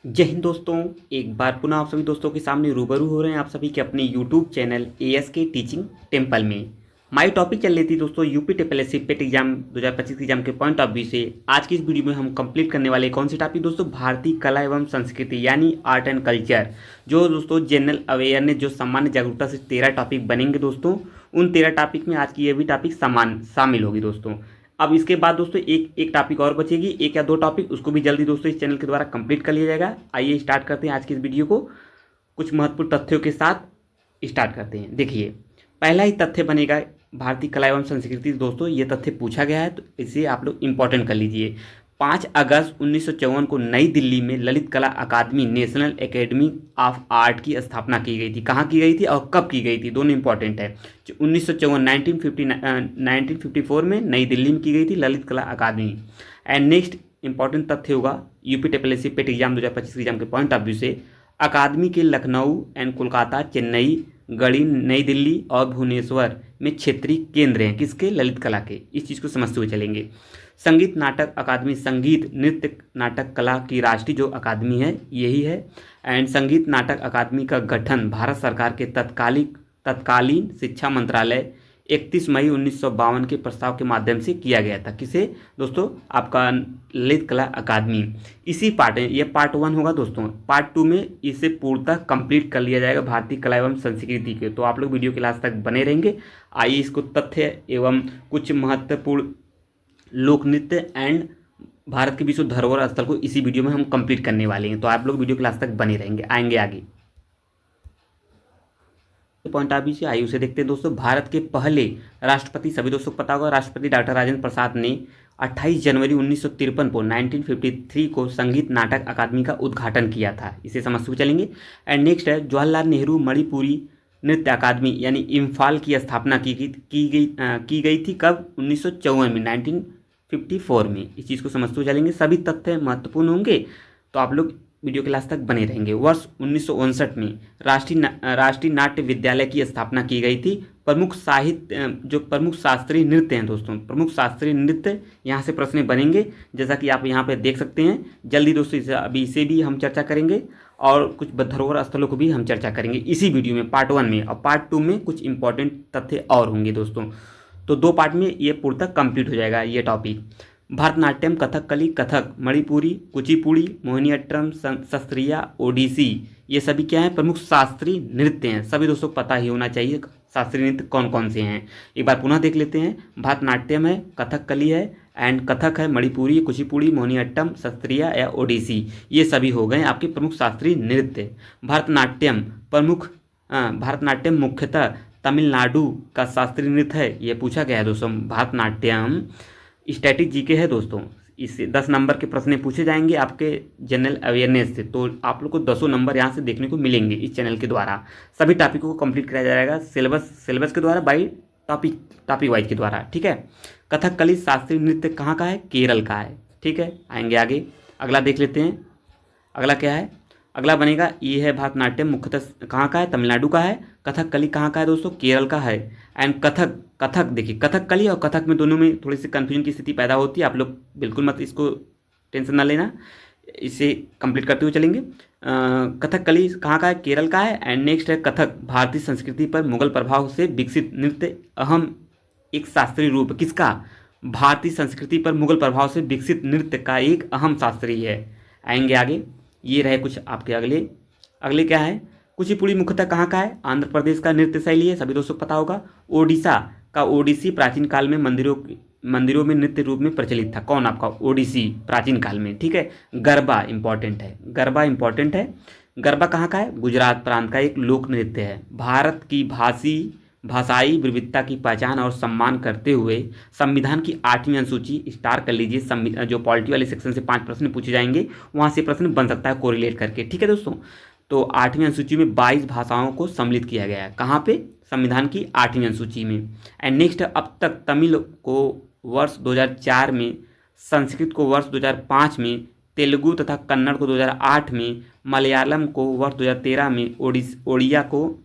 जय हिंद दोस्तों। एक बार पुनः आप सभी दोस्तों के सामने रूबरू हो रहे हैं आप सभी के अपने YouTube channel ASK teaching temple में। हमारी टॉपिक चल रही थी दोस्तों यूपी टीएसपीएससी पेट एग्जाम 2025 एग्जाम के पॉइंट ऑफ व्यू से। आज की इस वीडियो में हम कंप्लीट करने वाले कौन सी टॉपिक दोस्तों, भारतीय कला एवं संस्कृति यानी आर्ट एंड कल्चर। जो दोस्तों जनरल अवेयरनेस जो सामान्य जागरूकता से 13 टॉपिक बनेंगे दोस्तों, उन 13 टॉपिक में आज की ये भी टॉपिक शामिल होगी दोस्तों। अब इसके बाद दोस्तों एक एक टॉपिक और बचेगी, एक या दो टॉपिक, उसको भी जल्दी दोस्तों इस चैनल के द्वारा कंप्लीट कर लिया जाएगा। आइए स्टार्ट करते हैं आज की इस वीडियो को कुछ महत्वपूर्ण तथ्यों के साथ स्टार्ट करते हैं। देखिए, पहला ही तथ्य बनेगा भारतीय कला एवं संस्कृति। दोस्तों ये तथ्य पूछा गया है तो इसे आप लोग इंपॉर्टेंट कर लीजिए। 5 अगस्त 1954 को नई दिल्ली में ललित कला अकादमी नेशनल एकेडमी ऑफ आर्ट की स्थापना की गई थी। कहाँ की गई थी और कब की गई थी, दोनों इंपॉर्टेंट है। 1954 में नई दिल्ली में की गई थी ललित कला अकादमी। एंड नेक्स्ट इंपॉर्टेंट तथ्य होगा यूपी टीएसपीएससी पेट एग्जाम 2025 एग्जाम के पॉइंट ऑफ व्यू से, अकादमी के लखनऊ एंड कोलकाता, चेन्नई, गढ़ी, नई दिल्ली और भुवनेश्वर में क्षेत्रीय केंद्र हैं किसके, ललित कला के। इस चीज़ को समझते हुए चलेंगे। संगीत नाटक अकादमी, संगीत नृत्य नाटक कला की राष्ट्रीय जो अकादमी है यही है। एंड संगीत नाटक अकादमी का गठन भारत सरकार के तत्कालीन शिक्षा मंत्रालय 31 मई 1952 के प्रस्ताव के माध्यम से किया गया था। किसे दोस्तों, आपका ललित कला अकादमी। इसी पार्ट में, ये पार्ट 1 होगा दोस्तों, पार्ट 2 में इसे पूर्णतः कंप्लीट कर लिया जाएगा भारतीय कला एवं संस्कृति के। तो आप लोग वीडियो के लास्ट तक बने रहेंगे। आइए इसको तथ्य एवं कुछ महत्वपूर्ण लोक नृत्य एंड भारत के विश्व धरोहर स्थल को इसी वीडियो में हम कंप्लीट करने वाले हैं। तो आप लोग वीडियो के लास्ट तक बने रहेंगे, आएंगे आगे पॉइंट ऑफ व्यू से। आइए उसे देखते हैं दोस्तों। भारत के पहले राष्ट्रपति, सभी दोस्तों को पता होगा, राष्ट्रपति डॉक्टर राजेंद्र प्रसाद ने 28 जनवरी 1953 को 1953 को संगीत नाटक अकादमी का उद्घाटन किया था। इसे समझते हुए चलेंगे। एंड नेक्स्ट है जवाहरलाल नेहरू मणिपुरी नृत्य अकादमी यानी इम्फाल की स्थापना की गई थी कब, 1954 में, 1954 में। इस चीज़ को समझते हुए चलेंगे। सभी तथ्य महत्वपूर्ण होंगे तो आप लोग वीडियो के लास्ट तक बने रहेंगे। वर्ष 1959 में राष्ट्रीय नाट्य विद्यालय की स्थापना की गई थी। प्रमुख शास्त्रीय नृत्य हैं दोस्तों, प्रमुख शास्त्रीय नृत्य यहाँ से प्रश्न बनेंगे, जैसा कि आप यहाँ पे देख सकते हैं। जल्दी दोस्तों इसे भी हम चर्चा करेंगे और कुछ धरोहर स्थलों को भी हम चर्चा करेंगे इसी वीडियो में, पार्ट 1 में। और पार्ट 2 में कुछ इंपॉर्टेंट तथ्य और होंगे दोस्तों। तो 2 पार्ट में ये पूर्णतः कंप्लीट हो जाएगा ये टॉपिक। भरतनाट्यम, कथकली, कथक, मणिपुरी, कुचिपुड़ी, मोहिनीअट्टम, शास्त्रीय, ओडिसी, ये सभी क्या हैं, प्रमुख शास्त्रीय नृत्य हैं। सभी दोस्तों को पता ही होना चाहिए शास्त्रीय नृत्य कौन कौन से हैं। एक बार पुनः देख लेते हैं। भरतनाट्यम है, कथकली है एंड कथक है, मणिपुरी, कुचिपुड़ी, मोहिनीअट्टम, शास्त्रीय या ओडिसी, ये सभी हो गए आपके प्रमुख शास्त्रीय नृत्य। भरतनाट्यम मुख्यतः तमिलनाडु का शास्त्रीय नृत्य है, ये पूछा गया है दोस्तों। भरतनाट्यम स्टैटिक जीके है दोस्तों, इससे 10 नंबर के प्रश्न पूछे जाएंगे आपके जनरल अवेयरनेस से। तो आप लोग को 10 नंबर यहाँ से देखने को मिलेंगे इस चैनल के द्वारा। सभी टॉपिकों को कंप्लीट कराया जाएगा सिलेबस के द्वारा, बाई टॉपिक वाइज के द्वारा, ठीक है। कथकली शास्त्रीय नृत्य कहाँ का है, केरल का है, ठीक है। आएंगे आगे, अगला देख लेते हैं। अगला क्या है, अगला बनेगा ये है भरतनाट्यम मुख्यतः कहाँ का है, तमिलनाडु का है। कथकली कहाँ का है दोस्तों, केरल का है। एंड कथक देखिए, कथकली और कथक में दोनों में थोड़ी सी कन्फ्यूजन की स्थिति पैदा होती है। आप लोग बिल्कुल मत इसको टेंशन ना लेना, इसे कंप्लीट करते हुए चलेंगे। कथकली कहाँ का है, केरल का है। एंड नेक्स्ट है कथक, भारतीय संस्कृति पर मुगल प्रभाव से विकसित नृत्य, अहम एक शास्त्रीय रूप किसका, भारतीय संस्कृति पर मुगल प्रभाव से विकसित नृत्य का एक अहम शास्त्रीय है। आएंगे आगे, ये रहे कुछ आपके अगले क्या है। कुचिपुड़ी मुख्यतः कहाँ का है, आंध्र प्रदेश का नृत्य शैली है, सभी दोस्तों को पता होगा। ओडिशा का ओडिसी प्राचीन काल में मंदिरों में नृत्य रूप में प्रचलित था। कौन आपका, ओडिसी प्राचीन काल में, ठीक है। गरबा इंपॉर्टेंट है। गरबा कहाँ का है, गुजरात प्रांत का एक लोक नृत्य है। भारत की भाषाई विविधता की पहचान और सम्मान करते हुए संविधान की 8वीं अनुसूची, स्टार कर लीजिए, जो पॉलिटी वाले सेक्शन से 5 प्रश्न पूछे जाएंगे वहाँ से प्रश्न बन सकता है कोरिलेट करके, ठीक है दोस्तों। तो 8वीं अनुसूची में 22 भाषाओं को सम्मिलित किया गया है। कहाँ पे, संविधान की 8वीं अनुसूची में। एंड नेक्स्ट, अब तक तमिल को वर्ष 2004 में, संस्कृत को वर्ष 2005 में, तेलुगु तथा कन्नड़ को 2008 में, मलयालम को वर्ष 2013 में, ओडिया को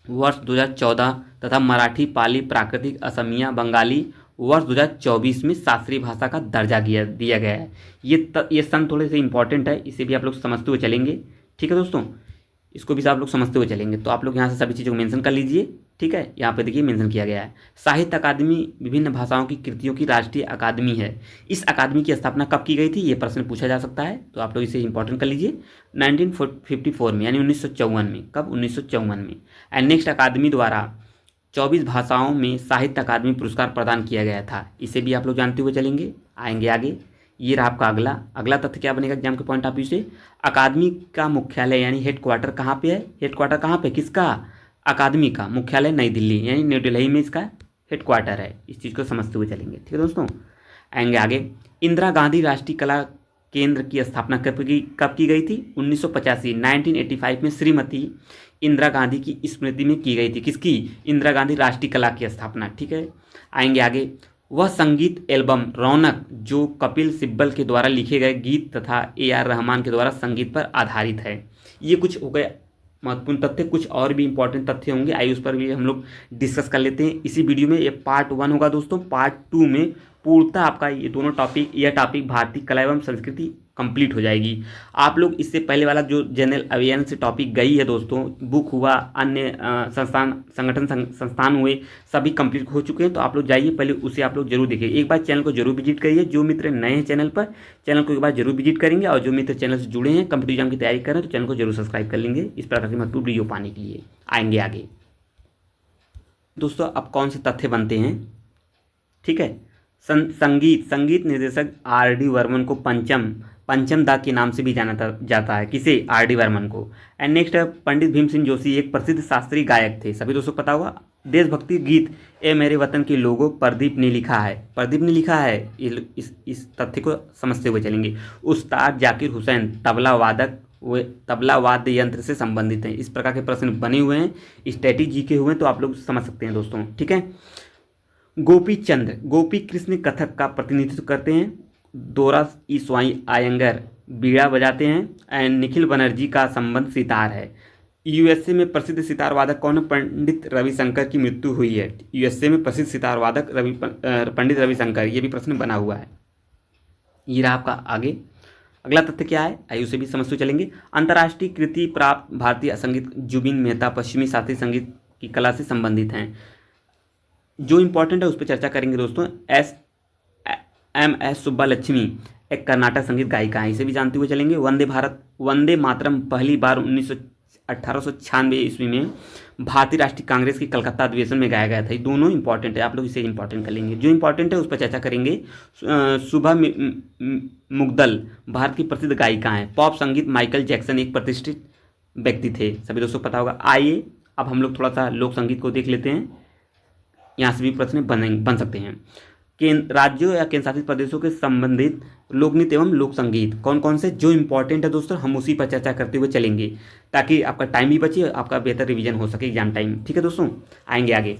वर्ष 2014 तथा मराठी, पाली, प्राकृतिक, असमिया, बंगाली वर्ष 2024 में शास्त्रीय भाषा का दर्जा दिया गया है। ये सन थोड़े से इंपॉर्टेंट है, इसे भी आप लोग समझते हुए चलेंगे। ठीक है दोस्तों, इसको भी आप लोग समझते हुए चलेंगे। तो आप लोग यहाँ से सभी चीज़ों को मेंशन कर लीजिए। ठीक है, यहाँ पे देखिए मेंशन किया गया है। साहित्य अकादमी विभिन्न भाषाओं की कृतियों की राष्ट्रीय अकादमी है। इस अकादमी की स्थापना कब की गई थी, ये प्रश्न पूछा जा सकता है, तो आप लोग इसे इंपॉर्टेंट कर लीजिए। 1954 में, यानी 1954 में। कब? 1954 में। एंड नेक्स्ट, अकादमी द्वारा 24 भाषाओं में साहित्य अकादमी पुरस्कार प्रदान किया गया था। इसे भी आप लोग जानते हुए चलेंगे। आएंगे आगे। ये रहा आपका अगला तथ्य क्या बनेगा एग्जाम के पॉइंट ऑफ व्यू से। अकादमी का मुख्यालय यानी हेडक्वार्टर कहाँ पे है? हेडक्वार्टर कहाँ पे, किसका? अकादमी का मुख्यालय नई दिल्ली, यानी न्यू दिल्ली में इसका हेडक्वार्टर है। इस चीज़ को समझते हुए चलेंगे। ठीक है दोस्तों, आएंगे आगे। इंदिरा गांधी राष्ट्रीय कला केंद्र की स्थापना कब की गई थी? 1985, 1985 में श्रीमती इंदिरा गांधी की स्मृति में की गई थी। किसकी? इंदिरा गांधी राष्ट्रीय कला की स्थापना। ठीक है, आएंगे आगे। वह संगीत एल्बम रौनक जो कपिल सिब्बल के द्वारा लिखे गए गीत तथा AR रहमान के द्वारा संगीत पर आधारित है। ये कुछ हो गए महत्वपूर्ण तथ्य। कुछ और भी इंपॉर्टेंट तथ्य होंगे, आइए उस पर भी हम लोग डिस्कस कर लेते हैं इसी वीडियो में। ये पार्ट 1 होगा दोस्तों। पार्ट 2 में पूर्णतः आपका ये दोनों टॉपिक, यह टॉपिक भारतीय कला एवं संस्कृति कंप्लीट हो जाएगी। आप लोग इससे पहले वाला जो जनरल अवेयरनेस से टॉपिक गई है दोस्तों, बुक हुआ, अन्य संस्थान हुए, सभी कंप्लीट हो चुके हैं। तो आप लोग जाइए, पहले उसे आप लोग जरूर देखिए। एक बार चैनल को जरूर विजिट करिए। जो मित्र नए हैं चैनल पर, चैनल को एक बार जरूर विजिट करेंगे, और जो मित्र चैनल से जुड़े हैं, कंप्यूटर एग्जाम की तैयारी कर रहे हैं, तो चैनल को जरूर सब्सक्राइब कर लेंगे इस प्रकार की महत्वपूर्ण वीडियो पाने के लिए। आएंगे आगे दोस्तों। अब कौन से तथ्य बनते हैं? ठीक है, संगीत निर्देशक RD बर्मन को पंचम दा के नाम से भी जाना जाता है। किसे? RD बर्मन को। एंड नेक्स्ट है, पंडित भीमसेन जोशी एक प्रसिद्ध शास्त्रीय गायक थे। सभी दोस्तों पता होगा। देशभक्ति गीत ए मेरे वतन के लोगों प्रदीप ने लिखा है। प्रदीप ने लिखा है, इस तथ्य को समझते हुए चलेंगे। उस्ताद जाकिर हुसैन तबला वादक, वे तबला वाद्य यंत्र से संबंधित हैं। इस प्रकार के प्रश्न बने हुए हैं, स्टैटिक जीके हुए हैं, तो आप लोग समझ सकते हैं दोस्तों। ठीक है, गोपी कृष्ण कथक का प्रतिनिधित्व करते हैं। दोरा ईस्वाई आयंगर बीड़ा बजाते हैं। एंड निखिल बनर्जी का संबंध सितार है। USA में प्रसिद्ध सितार वादक कौन है? पंडित रविशंकर की मृत्यु हुई है। USA में प्रसिद्ध सितार वादक पंडित रविशंकर। ये भी प्रश्न बना हुआ है। ये रहा आपका आगे। अगला तथ्य क्या है, आइए उसे भी समझते चलेंगे। अंतर्राष्ट्रीय कृति प्राप्त भारतीय संगीत जुबिन मेहता पश्चिमी शास्त्रीय संगीत की कला से संबंधित हैं। जो इंपॉर्टेंट है उस पर चर्चा करेंगे दोस्तों। MS सुब्बालक्ष्मी एक कर्नाटक संगीत गायिका है, इसे भी जानते हुए चलेंगे। वंदे मातरम पहली बार 1896 ईस्वी में भारतीय राष्ट्रीय कांग्रेस की कलकत्ता अधिवेशन में गाया गया था। ये दोनों इंपॉर्टेंट है, आप लोग इसे इंपॉर्टेंट कर लेंगे। जो इंपॉर्टेंट है उस पर चर्चा करेंगे। शुभा मुग्दल भारत की प्रसिद्ध गायिका हैं। पॉप संगीत माइकल जैक्सन एक प्रतिष्ठित व्यक्ति थे। सभी दोस्तों पता होगा। आइए अब हम लोग थोड़ा सा लोक संगीत को देख लेते हैं। यहाँ से भी प्रश्न बन सकते हैं। राज्यों या केंद्र शासित प्रदेशों के संबंधित लोकनृत्य एवं लोक संगीत कौन कौन से? जो इंपॉर्टेंट है दोस्तों, हम उसी पर चर्चा करते हुए चलेंगे, ताकि आपका टाइम भी बचे, आपका बेहतर रिवीजन हो सके एग्जाम टाइम। ठीक है दोस्तों, आएंगे आगे।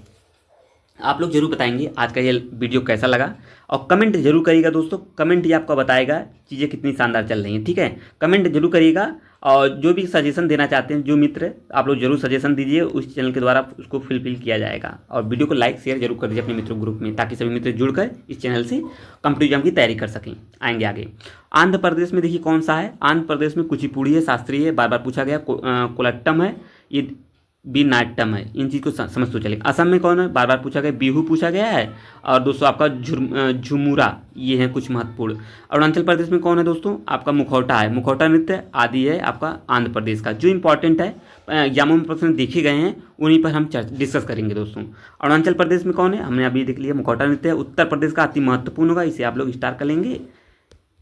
आप लोग जरूर बताएंगे आज का ये वीडियो कैसा लगा, और कमेंट जरूर करिएगा दोस्तों। कमेंट ही आपको बताएगा चीज़ें कितनी शानदार चल रही हैं। ठीक है, कमेंट जरूर करिएगा, और जो भी सजेशन देना चाहते हैं जो मित्र, आप लोग जरूर सजेशन दीजिए, उस चैनल के द्वारा उसको फुलफिल किया जाएगा। और वीडियो को लाइक शेयर जरूर कर दीजिए अपने मित्रों ग्रुप में, ताकि सभी मित्र जुड़कर इस चैनल से कॉम्पिटिटिव एग्जाम की तैयारी कर सकें। आएंगे आगे। आंध्र प्रदेश में देखिए कौन सा है। आंध्र प्रदेश में कुचिपुड़ी है, शास्त्रीय है, बार बार पूछा गया। कोलट्टम है, ये भी नाट्यम है। इन चीज़ को समझ तो चलेंगे। असम में कौन है, बार बार पूछा गया। बिहू पूछा गया है। और दोस्तों आपका झुमुरा, ये है कुछ महत्वपूर्ण। अरुणाचल प्रदेश में कौन है दोस्तों, आपका मुखौटा है। मुखौटा नृत्य आदि है आपका आंध्र प्रदेश का। जो इंपॉर्टेंट है एग्जामों में प्रश्न देखे गए हैं, उन्हीं पर हम डिस्कस करेंगे दोस्तों। अरुणाचल प्रदेश में कौन है, हमने अभी देख लिया, मुखौटा नृत्य है। उत्तर प्रदेश का अति महत्वपूर्ण होगा, इसे आप लोग स्टार कर लेंगे।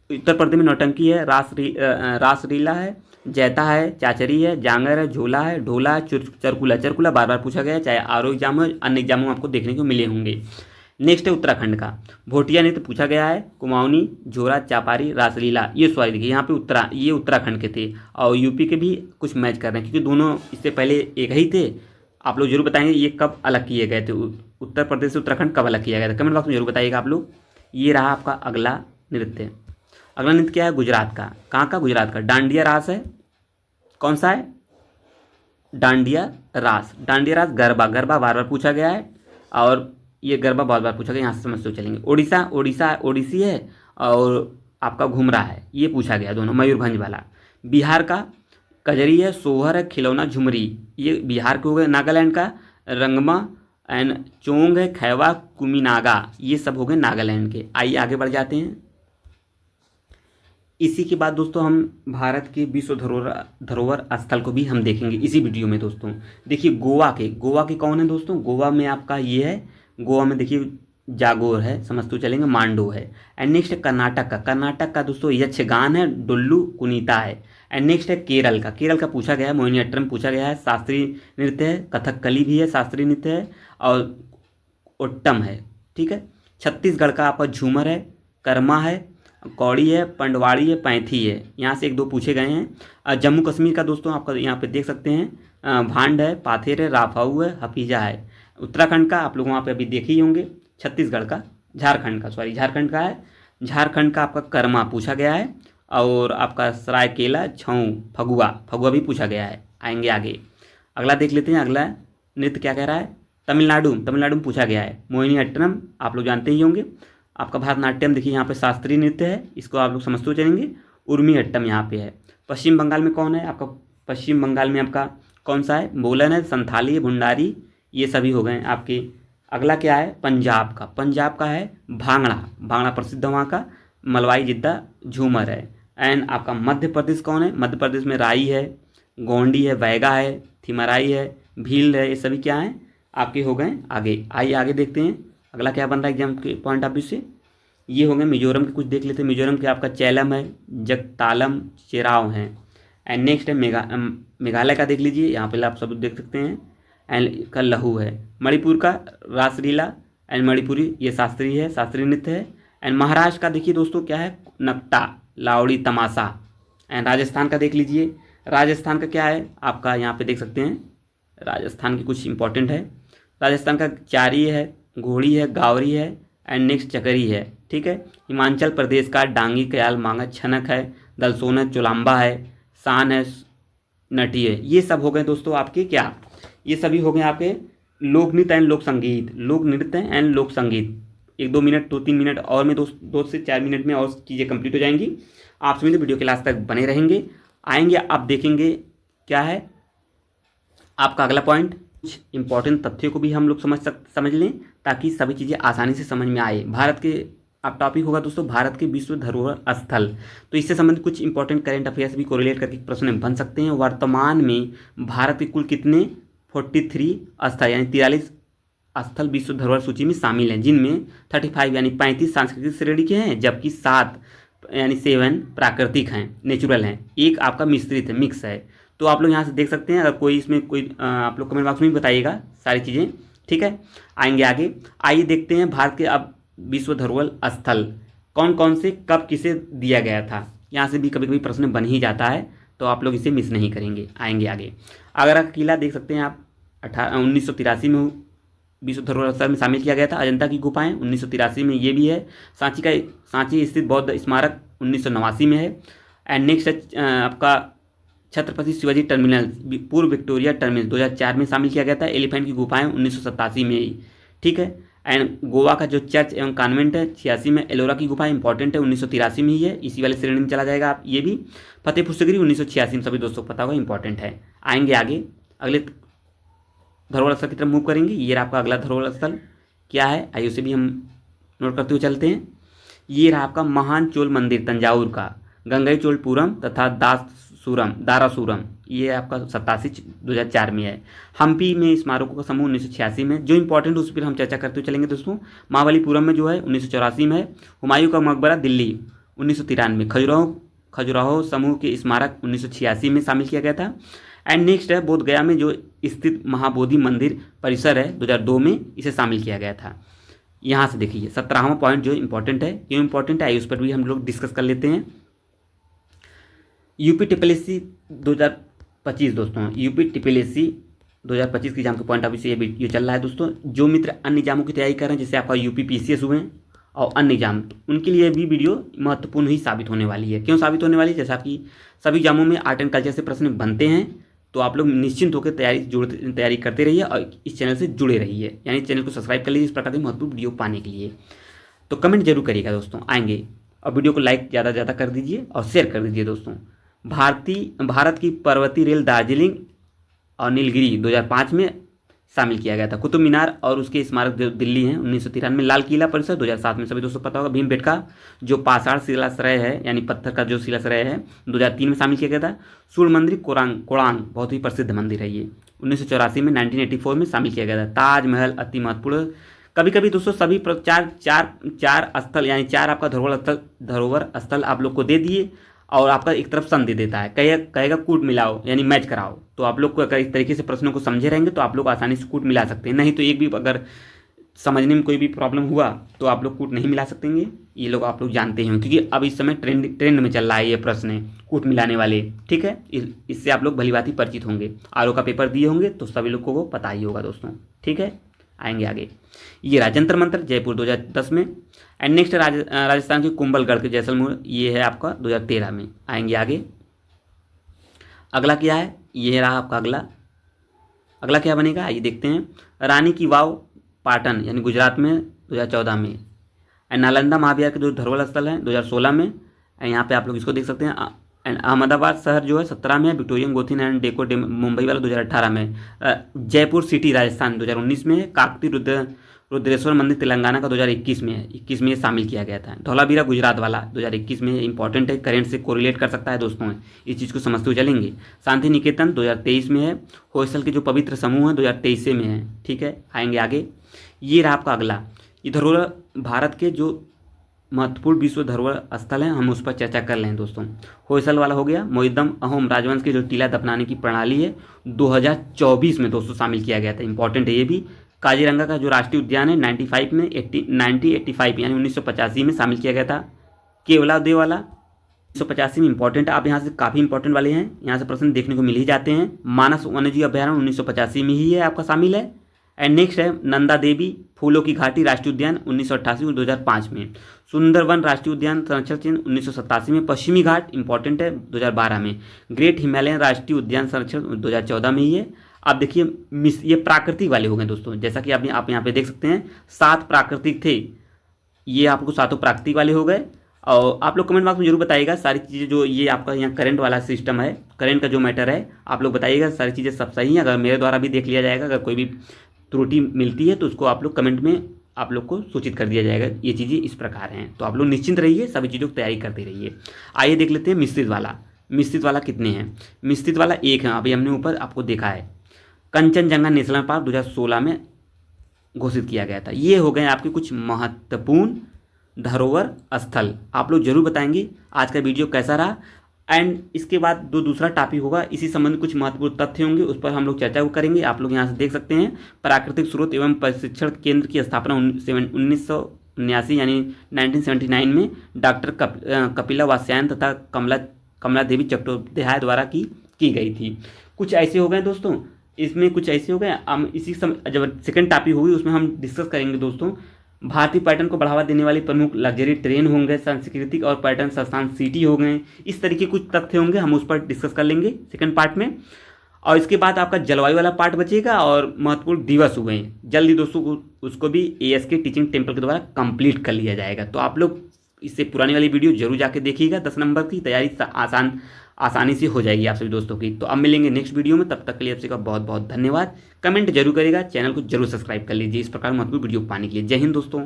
उत्तर प्रदेश में नौटंकी है, रासलीला है, जैता है, चाचरी है, जांगर है, झोला है, ढोला है, चरकुला बार बार पूछा गया है, चाहे आरओ एग्जाम है, अन्य एग्जामों में आपको देखने को मिले होंगे। नेक्स्ट है उत्तराखंड का भोटिया नृत्य पूछा गया है। कुमाऊनी, झोरा, चापारी, रासलीला, ये सॉरी देखिए यहाँ पे ये उत्तराखंड के थे, और यूपी के भी कुछ मैच कर रहे हैं, क्योंकि दोनों इससे पहले एक ही थे। आप लोग जरूर बताएंगे ये कब अलग किए गए थे, उत्तर प्रदेश से उत्तराखंड कब अलग किया गया था, कमेंट बॉक्स में जरूर बताइएगा आप लोग। ये रहा आपका अगला नृत्य। अगला नृत्य क्या है, गुजरात का। कहाँ का, गुजरात का। डांडिया रास है, कौन सा है, डांडिया रास। गरबा बार बार पूछा गया है। और ये गरबा बहुत बार पूछा गया, यहाँ से समझते चलेंगे। ओडिशा, ओडिशा ओडिसी है और आपका घुमरा है, ये पूछा गया दोनों, मयूरभंज वाला। बिहार का कजरी है, सोहर है, खिलौना, झुमरी, ये बिहार के हो गए। नागालैंड का रंगमा एंड चोंग है, खैवा, कुमिनागा, ये सब हो गए नागालैंड के। आइए आगे बढ़ जाते हैं। इसी के बाद दोस्तों हम भारत के विश्व धरोहर स्थल को भी हम देखेंगे इसी वीडियो में दोस्तों। देखिए गोवा के कौन है दोस्तों? गोवा में आपका ये है, गोवा में देखिए जागोर है, समझते चलेंगे, मांडो है। एंड नेक्स्ट है कर्नाटक का दोस्तों यक्षगान है, डुल्लू कुनीता है। एंड नेक्स्ट है केरल का पूछा गया है, मोहिनीअट्टम पूछा गया है, शास्त्रीय नृत्य है, कथकली भी है, शास्त्रीय नृत्य है और ओट्टम है, ठीक है। छत्तीसगढ़ का आपका झूमर है, कर्मा है, कौड़ी है, पंडवाड़ी है, पैंथी है, यहाँ से एक दो पूछे गए हैं। जम्मू कश्मीर का दोस्तों आपका यहाँ पे देख सकते हैं, भांड है, पाथेर है, राफाऊ है, हफीजा है। उत्तराखंड का आप लोग वहाँ पे अभी देखे ही होंगे। छत्तीसगढ़ का, झारखंड का है, झारखंड का आपका कर्मा पूछा गया है और आपका सरायकेला, छऊ, फगुआ भी पूछा गया है। आएंगे आगे, अगला देख लेते हैं। अगला नृत्य क्या कह रहा है? तमिलनाडु में पूछा गया है, मोहिनीअट्टम आप लोग जानते ही होंगे। आपका भारतनाट्यम देखिए यहाँ पे शास्त्रीय नृत्य है, इसको आप लोग समझते चलेंगे। उर्मी अट्टम यहाँ पे है। पश्चिम बंगाल में कौन है आपका? पश्चिम बंगाल में आपका कौन सा है? बोलन है, संथाली है, भुंडारी, ये सभी हो गए आपके। अगला क्या है? पंजाब का है भांगड़ा प्रसिद्ध वहाँ का, मलवाई जिद्दा, झूमर है। एंड आपका मध्य प्रदेश कौन है? मध्य प्रदेश में राई है, गोंडी है, बैगा है, थिमराई है, भील है, ये सभी क्या हैं आपके हो गए। आगे आइए आगे देखते हैं अगला क्या बन रहा है एग्जाम के पॉइंट ऑफ व्यू से। ये हो गए मिजोरम के, कुछ देख लेते हैं। मिजोरम के आपका चैलम है, जगतालम, चेराव हैं। एंड नेक्स्ट है मेघालय का देख लीजिए, यहाँ पे आप सब देख सकते हैं। एंड का लहू है। मणिपुर का रासलीला एंड मणिपुरी, ये शास्त्रीय है, शास्त्रीय नृत्य है। एंड महाराष्ट्र का देखिए दोस्तों क्या है? नकटा, लावड़ी, तमाशा। एंड राजस्थान का देख लीजिए, राजस्थान का क्या है आपका, यहाँ पे देख सकते हैं राजस्थान की कुछ इंपॉर्टेंट है। राजस्थान का चारी है, घोड़ी है, गावरी है, एंड नेक्स्ट चकरी है, ठीक है। हिमाचल प्रदेश का डांगी, कयाल, मांगा, छनक है, दलसोन है, चोलाम्बा है, शान है, नटी है। ये सब हो गए दोस्तों आपके क्या? ये सभी हो गए आपके लोक नृत्य एंड लोक संगीत, लोक नृत्य एंड लोक संगीत। 1-2 मिनट 2-3 मिनट और में 2 से 4 मिनट में और चीज़ें कंप्लीट हो जाएंगी। आप सभी वीडियो के लास्ट तक बने रहेंगे। आएंगे आप देखेंगे क्या है आपका अगला पॉइंट। कुछ इंपॉर्टेंट तथ्यों को भी हम लोग समझ लें ताकि सभी चीज़ें आसानी से समझ में आए। भारत के अब टॉपिक होगा दोस्तों भारत के विश्व धरोहर स्थल, तो इससे संबंधित कुछ इंपॉर्टेंट करंट अफेयर्स भी कोरिलेट करके प्रश्न बन सकते हैं। वर्तमान में भारत के कुल कितने 43 स्थल यानी 43 स्थल विश्व धरोहर सूची में शामिल हैं, जिनमें 35 यानी 35 सांस्कृतिक श्रेणी के हैं, जबकि 7 यानी 7 प्राकृतिक हैं, नेचुरल हैं, एक आपका मिश्रित है, मिक्स है। तो आप लोग यहाँ से देख सकते हैं। अगर कोई इसमें कोई आप लोग कमेंट बॉक्स में भी बताइएगा सारी चीज़ें, ठीक है। आएंगे आगे, आइए देखते हैं भारत के अब विश्व धरोहर स्थल कौन कौन से कब किसे दिया गया था। यहाँ से भी कभी कभी प्रश्न बन ही जाता है, तो आप लोग इसे मिस नहीं करेंगे। आएंगे आगे, आगरा का किला देख सकते हैं आप 1983 में विश्व धरोहर स्थल में शामिल किया गया था। अजंता की गुफाएं 1983 में ये भी है। सांची स्थित बौद्ध स्मारक 1989 में है। एंड नेक्स्ट आपका छत्रपति शिवाजी टर्मिनल पूर्व विक्टोरिया टर्मिनल 2004 में शामिल किया गया था। एलिफेंट की गुफाएं 1987 में ही, ठीक है। एंड गोवा का जो चर्च एवं कॉन्वेंट है 86 में। एलोरा की गुफा इंपॉर्टेंट है 1983 में ही है, इसी वाले श्रेणी में चला जाएगा आप। ये भी फतेहपुर सीकरी 1986 में, सभी दोस्तों को पता होगा, इंपॉर्टेंट है। आएंगे आगे, अगले धरोहर स्थल की तरफ मूव करेंगे। ये रहा आपका अगला धरोहर स्थल क्या है, आइए उसे भी हम नोट करते हुए चलते हैं। ये रहा आपका महान चोल मंदिर तंजावुर का, गंगईचोलपुरम तथा दारासुरम, ये आपका 2004 में है। हम्पी में स्मारकों का समूह 1986 में, जो इंपॉर्टेंट उस पर हम चर्चा करते हुए चलेंगे दोस्तों। महाबलीपुरम में जो है 1984 में है। हुमायूं का मकबरा दिल्ली 1993 में। खजुराहो समूह के स्मारक 1986 में शामिल किया गया था। एंड नेक्स्ट है बोध गया में जो स्थित महाबोधि मंदिर परिसर है 2002 में, इसे शामिल किया गया था। यहाँ से देखिए 17वां पॉइंट जो इंपॉर्टेंट है, क्यों इंपॉर्टेंट है उस पर भी हम लोग डिस्कस कर लेते हैं। यूपी टीपीएससी 2025 दोस्तों, यूपी टीपीएससी 2025 के एग्जाम के पॉइंट ऑफ व्यू से ये वीडियो चल रहा है दोस्तों। जो मित्र अन्य एग्जामों की तैयारी कर रहे हैं, जैसे आपका यूपी पीसीएस हुए हैं और अन्य एग्जाम, उनके लिए भी वीडियो महत्वपूर्ण ही साबित होने वाली है। क्यों साबित होने वाली है? जैसा कि सभी एग्जामों में आर्ट एंड कल्चर से प्रश्न बनते हैं, तो आप लोग निश्चिंत होकर तैयारी करते रहिए और इस चैनल से जुड़े रहिए, यानी चैनल को सब्सक्राइब कर लीजिए इस प्रकार की महत्वपूर्ण वीडियो पाने के लिए। तो कमेंट जरूर करिएगा दोस्तों, आएंगे। और वीडियो को लाइक ज़्यादा से ज़्यादा कर दीजिए और शेयर कर दीजिए दोस्तों। भारत की पर्वतीय रेल दार्जिलिंग और नीलगिरी 2005 में शामिल किया गया था। कुतुब मीनार और उसके स्मारक जो दिल्ली हैं 1993 लाल किला परिसर 2007 में, सभी दोस्तों पता होगा। भीमबेटका जो पाषाण शिलाश्रय है यानी पत्थर का जो शिलाश्रय है 2003 में शामिल किया गया था। सूर्य मंदिर कोणार्क बहुत ही प्रसिद्ध मंदिर है ये, 1984 में 1984 में शामिल किया गया था। ताजमहल अति महत्वपूर्ण। कभी कभी दोस्तों सभी चार स्थल यानी 4 आपका धरोहर स्थल आप लोग को दे दिए और आपका एक तरफ सन दे देता है, कहेगा कूट मिलाओ यानी मैच कराओ। तो आप लोग को अगर इस तरीके से प्रश्नों को समझे रहेंगे तो आप लोग आसानी से कूट मिला सकते हैं। नहीं तो एक भी अगर समझने में कोई भी प्रॉब्लम हुआ तो आप लोग कूट नहीं मिला सकेंगे। ये लोग आप लोग जानते हैं क्योंकि अब इस समय ट्रेंड में चल रहा है ये प्रश्न कूट मिलाने वाले, ठीक है। इससे आप लोग भलीभांति परिचित होंगे। आरओ का पेपर दिए होंगे तो सभी लोगों को पता ही होगा दोस्तों, ठीक है। आएंगे आगे। ये राजतंत्र मंत्र जयपुर 2010 में। एंड नेक्स्ट राजस्थान के कुंभलगढ़ के जैसलमेर, ये है आपका 2013 में। आएंगे आगे। अगला क्या है, ये रहा आपका अगला क्या बनेगा, आइए देखते हैं। रानी की वाव पाटन यानी गुजरात में 2014 में। एंड नालंदा महाविहार के जो धरोहर स्थल हैं 2016 में। यहाँ पे आप लोग इसको देख सकते हैं। एंड अहमदाबाद शहर जो है 17 में। विक्टोरियन गोथिन एंड डेको मुंबई वाला 2018 में। जयपुर सिटी राजस्थान 2019 में है। काकती रुद्रेश्वर मंदिर तेलंगाना का 2021 में है, 21 में ये शामिल किया गया था। धौलावीरा गुजरात वाला 2021 में इंपॉर्टेंट है, करेंट से कोरिलेट कर सकता है दोस्तों, इस चीज़ को समझते हुए चलेंगे। शांति निकेतन 2023 में है। होयसल के जो पवित्र समूह हैं 2023 में है, ठीक है। आएंगे आगे। ये रहा आपका अगला। ये धरोहर भारत के जो महत्वपूर्ण विश्व धरोहर स्थल हैं हम उस पर चर्चा कर लें दोस्तों। होयसल वाला हो गया। मोहिद्दम अहोम राजवंश के जो टीला दफनाने की प्रणाली है 2024 में दोस्तों शामिल किया गया था, इंपॉर्टेंट है ये भी। काजीरंगा का जो राष्ट्रीय उद्यान है 1985 यानी 1985 में शामिल किया गया था। केवलादेव वाला 1985 में इंपॉर्टेंट है। आप यहाँ से काफ़ी इंपॉर्टेंट वाले हैं, यहाँ से प्रश्न देखने को मिल ही जाते हैं। मानस वन्यजीव अभ्यारण्य 1985 में ही है आपका शामिल है। एंड नेक्स्ट है नंदा देवी फूलों की घाटी राष्ट्रीय उद्यान 1988 और 2005 में। सुंदरवन राष्ट्रीय उद्यान संरक्षण चिन्ह 1987 में। पश्चिमी घाट इंपॉर्टेंट है 2012 में। ग्रेट हिमालयन राष्ट्रीय उद्यान संरक्षण 2014 में ही है। आप देखिए ये प्राकृतिक वाले हो गए दोस्तों, जैसा कि आप यहाँ पे देख सकते हैं 7 प्राकृतिक थे, ये आपको 7 प्राकृतिक वाले हो गए। और आप लोग कमेंट बॉक्स में जरूर बताइएगा सारी चीज़ें जो ये आपका यहाँ करंट वाला सिस्टम है, करंट का जो मैटर है आप लोग बताइएगा सारी चीज़ें सब सही हैं। अगर मेरे द्वारा भी देख लिया जाएगा, अगर कोई भी त्रुटि मिलती है तो उसको आप लोग कमेंट में आप लोग को सूचित कर दिया जाएगा। ये चीज़ें इस प्रकार हैं, तो आप लोग निश्चिंत रहिए, सभी चीज़ों की तैयारी करते रहिए। आइए देख लेते हैं मिश्रित वाला कितने हैं। मिश्रित वाला 1 है, अभी हमने ऊपर आपको देखा है। कंचनजंगा नेशनल पार्क 2016 में घोषित किया गया था। ये हो गए आपके कुछ महत्वपूर्ण धरोहर स्थल। आप लोग जरूर बताएंगे आज का वीडियो कैसा रहा। एंड इसके बाद दूसरा टॉपिक होगा, इसी संबंध कुछ महत्वपूर्ण तथ्य होंगे, उस पर हम लोग चर्चा करेंगे। आप लोग यहाँ से देख सकते हैं प्राकृतिक स्रोत एवं प्रशिक्षण केंद्र की स्थापना 1979 यानी 1979 में डॉक्टर कपिला वात्स्यायन तथा कमला देवी चट्टोपाध्याय द्वारा की गई थी। कुछ ऐसे हो गए दोस्तों, इसमें कुछ ऐसे हो गए। हम इसी समय जब सेकंड टॉपिक होगी उसमें हम डिस्कस करेंगे दोस्तों भारतीय पर्यटन को बढ़ावा देने वाली प्रमुख लग्जरी ट्रेन होंगे, सांस्कृतिक और पर्यटन संस्थान सिटी हो गए, इस तरीके कुछ तथ्य होंगे, हम उस पर डिस्कस कर लेंगे सेकंड पार्ट में। और इसके बाद आपका जलवायु वाला पार्ट बचेगा और महत्वपूर्ण दिवस हुए जल्दी दोस्तों उसको भी ASK टीचिंग टेम्पल के द्वारा कंप्लीट कर लिया जाएगा। तो आप लोग इससे पुरानी वाली वीडियो जरूर जाके देखिएगा, 10 नंबर की तैयारी आसानी से हो जाएगी आप सभी दोस्तों की। तो अब मिलेंगे नेक्स्ट वीडियो में, तब तक के लिए आपसे का बहुत बहुत धन्यवाद। कमेंट जरूर करेगा, चैनल को जरूर सब्सक्राइब कर लीजिए इस प्रकार महत्वपूर्ण वीडियो पाने के लिए। जय हिंद दोस्तों।